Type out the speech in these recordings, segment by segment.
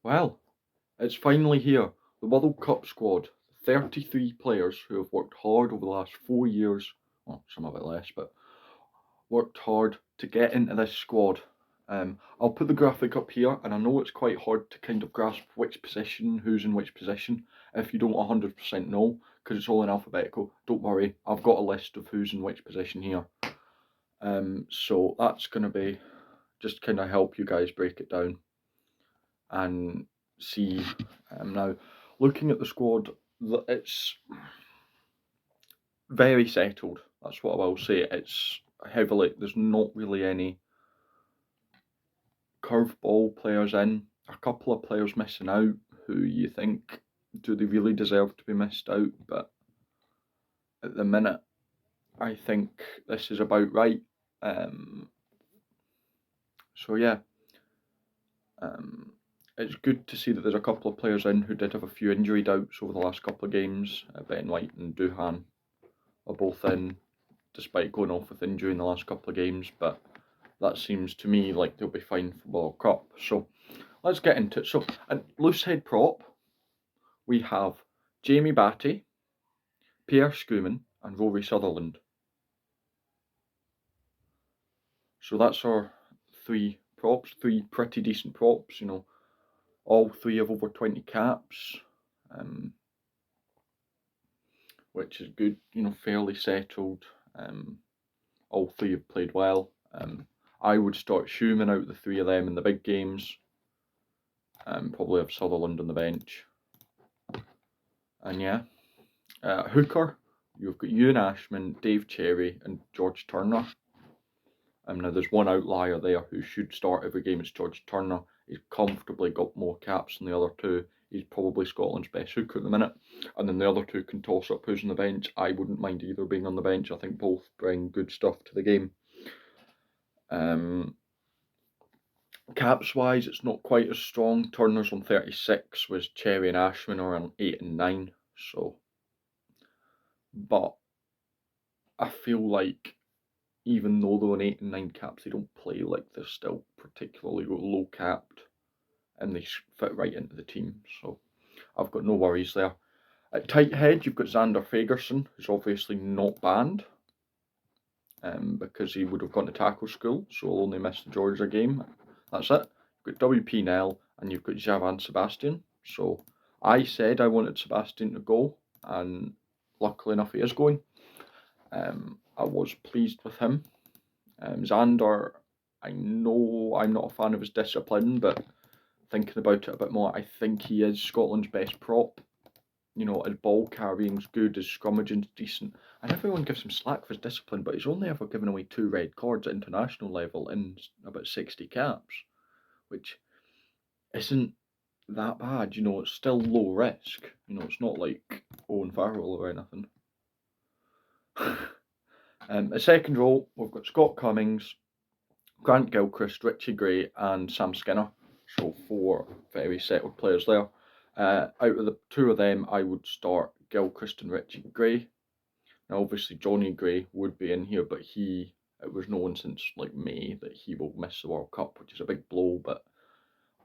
Well, it's finally here. The World Cup squad. 33 players who have worked hard over the last 4 years, well, some of it less, but worked hard to get into this squad. I'll put the graphic up here, and I know it's quite hard to kind of grasp which position, who's in which position, if you don't 100% know, because it's all in alphabetical. Don't worry, I've got a list of who's in which position here. So that's going to be just kind of help you guys break it down and see. Now, looking at the squad, it's very settled. That's what I will say. It's heavily, there's not really any curveball players in. A couple of players missing out who you think, do they really deserve to be missed out? But at the minute, I think this is about right. So yeah, it's good to see that there's a couple of players in who did have a few injury doubts over the last couple of games. Ben White and Duhan are both in, despite going off with injury in the last couple of games, but that seems to me like they'll be fine for World Cup. So let's get into it. So at loose head prop, we have Jamie Batty, Pierre Schoeman, and Rory Sutherland. So that's our three props, three pretty decent props, all three have over 20 caps, which is good, fairly settled. All three have played well. I would start Schoeman out of the three of them in the big games. Probably have Sutherland on the bench. And yeah, hooker, you've got Ewan Ashman, Dave Cherry, and George Turner. Now there's one outlier there who should start every game. It's George Turner. He's comfortably got more caps than the other two. He's probably Scotland's best hooker at the minute. And then the other two can toss up who's on the bench. I wouldn't mind either being on the bench. I think both bring good stuff to the game. Caps wise, it's not quite as strong. Turner's on 36, whereas Cherry and Ashman are on 8 and 9. So, but I feel like even though they're on 8 and 9 caps, they don't play like they're still particularly low capped, and they fit right into the team. So I've got no worries there. At tight head, you've got Xander Fagerson, who's obviously not banned, because he would have gone to tackle school, so he'll only miss the Georgia game. That's it. You've got WP Nell, and you've got Javan Sebastian. So I said I wanted Sebastian to go, and luckily enough he is going. I was pleased with him. Xander, I know I'm not a fan of his discipline, but thinking about it a bit more, I think he is Scotland's best prop. His ball carrying's good, his scrummaging's decent, and everyone gives him slack for his discipline, but he's only ever given away 2 red cards at international level in about 60 caps, which isn't that bad. It's still low risk. It's not like Owen Farrell or anything. A second row, we've got Scott Cummings, Grant Gilchrist, Richie Gray, and Sam Skinner. So 4 very settled players there. Out of the 2 of them, I would start Gilchrist and Richie Gray. Now, obviously, Johnny Gray would be in here, but it was known since like May that he will miss the World Cup, which is a big blow, but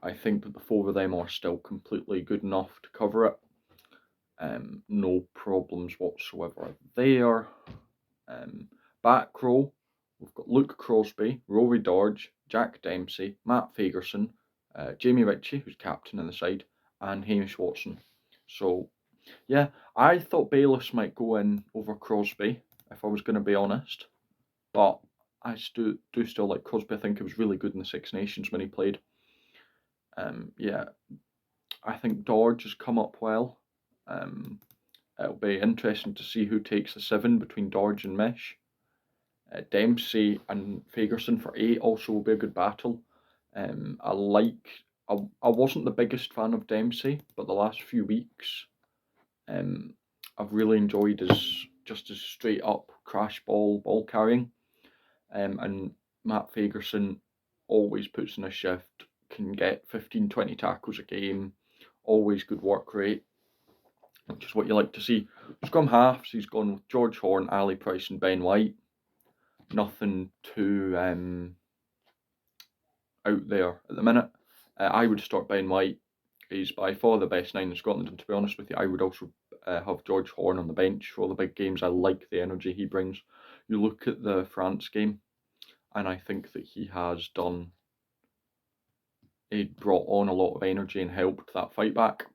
I think that the 4 of them are still completely good enough to cover it. No problems whatsoever there. Back row, we've got Luke Crosby, Rory Dorge, Jack Dempsey, Matt Fagerson, Jamie Ritchie, who's captain on the side, and Hamish Watson. So, yeah, I thought Bayliss might go in over Crosby, if I was going to be honest. But I do still like Crosby. I think he was really good in the Six Nations when he played. Yeah, I think Dorge has come up well. It'll be interesting to see who takes the 7 between Dorge and Mish. Dempsey and Fagerson for 8 also will be a good battle. I wasn't the biggest fan of Dempsey, but the last few weeks, I've really enjoyed his straight up crash ball carrying. And Matt Fagerson always puts in a shift, can get 15-20 tackles a game, always good work rate, which is what you like to see. Scrum halves, he's gone with George Horn, Ali Price, and Ben White. Nothing too out there at the minute. I would start Ben White. is by far the best 9 in Scotland, and to be honest with you, I would also have George Horne on the bench for all the big games. I like the energy he brings. You look at the France game, and I think that he has brought on a lot of energy and helped that fight back.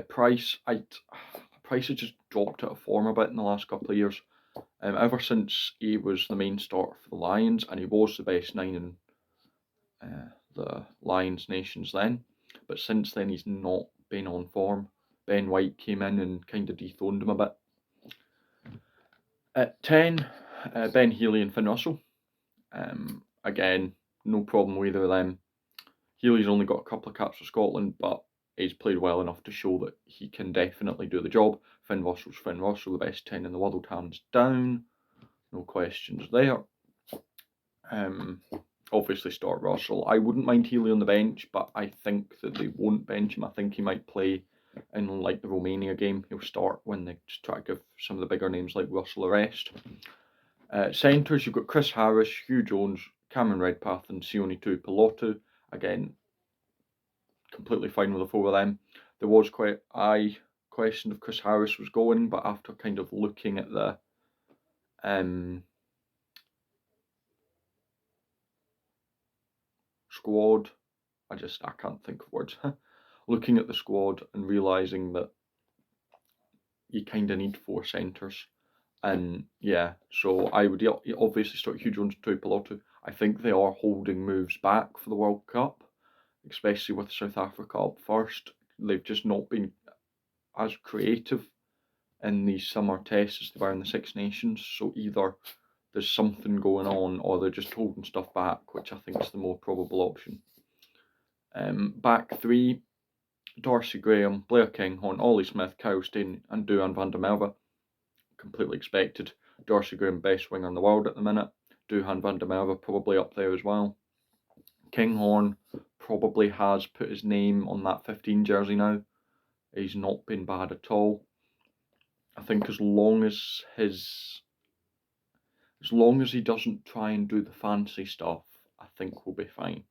Price has just dropped out of form a bit in the last couple of years. Ever since he was the main starter for the Lions, and he was the best 9 in the Lions Nations then, but since then he's not been on form. Ben White came in and kind of dethroned him a bit. At 10, Ben Healy and Finn Russell. Again, no problem with either of them. Healy's only got a couple of caps for Scotland, but he's played well enough to show that he can definitely do the job. Finn Russell's Finn Russell, the best 10 in the world, hands down. No questions there. Obviously start Russell. I wouldn't mind Healy on the bench, but I think that they won't bench him. I think he might play in like the Romania game. He'll start when they just try to give some of the bigger names like Russell a rest. Centres, you've got Chris Harris, Hugh Jones, Cameron Redpath and Sione Tuipulotu. Again, completely fine with the four of them. There was quite a question if Chris Harris was going, but after kind of looking at the squad, I can't think of words. Looking at the squad and realising that you kind of need 4 centres. And yeah, so I would obviously start Hugh Jones and Tuipulotu. I think they are holding moves back for the World Cup, especially with South Africa up first. They've just not been as creative in these summer tests as they were in the Six Nations. So either there's something going on or they're just holding stuff back, which I think is the more probable option. Back 3, Darcy Graham, Blair Kinghorn, Ollie Smith, Kyle Steyn and Duhan van der Merwe. Completely expected. Darcy Graham, best winger in the world at the minute. Duhan van der Merwe probably up there as well. Kinghorn probably has put his name on that 15 jersey now. He's not been bad at all. I think as long as he doesn't try and do the fancy stuff, I think we'll be fine.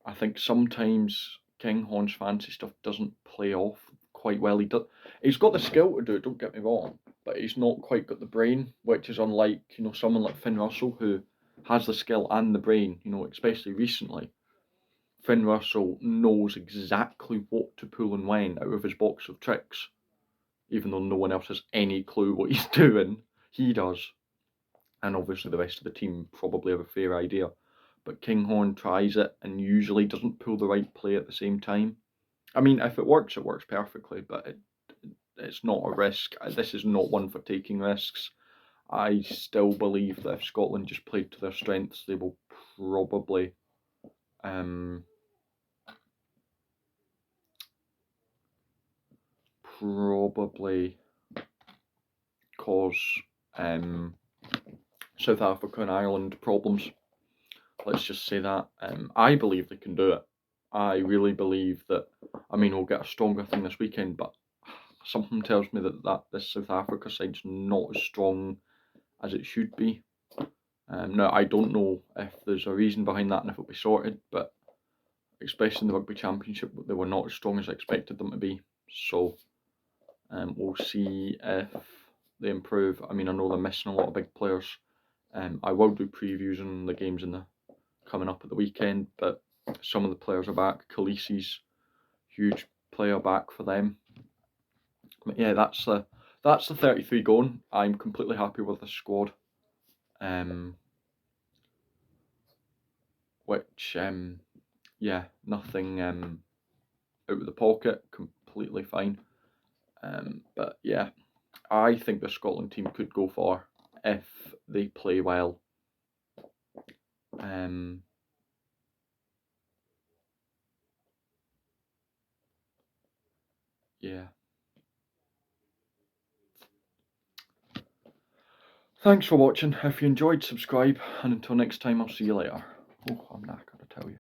I think sometimes Kinghorn's fancy stuff doesn't play off quite well. He's got the skill to do it, don't get me wrong, but he's not quite got the brain, which is unlike, someone like Finn Russell who has the skill and the brain, especially recently. Finn Russell knows exactly what to pull and when out of his box of tricks. Even though no one else has any clue what he's doing, he does. And obviously the rest of the team probably have a fair idea. But Kinghorn tries it and usually doesn't pull the right play at the same time. I mean, if it works perfectly, but it's not a risk. This is not one for taking risks. I still believe that if Scotland just played to their strengths, they will probably cause South Africa and Ireland problems. Let's just say that. I believe they can do it. I really believe that. I mean, we'll get a stronger thing this weekend, but something tells me that this South Africa side's not as strong as it should be. Now, I don't know if there's a reason behind that and if it'll be sorted, but especially in the Rugby Championship, they were not as strong as I expected them to be. So we'll see if they improve. I mean, I know they're missing a lot of big players. I will do previews on the games coming up at the weekend, but some of the players are back. Khaleesi's huge player back for them. But yeah, that's the 33 going. I'm completely happy with the squad. Yeah, nothing out of the pocket, completely fine. But yeah, I think the Scotland team could go far if they play well. Yeah. Thanks for watching. If you enjoyed, subscribe, and until next time, I'll see you later. Oh, I'm knackered, I tell you.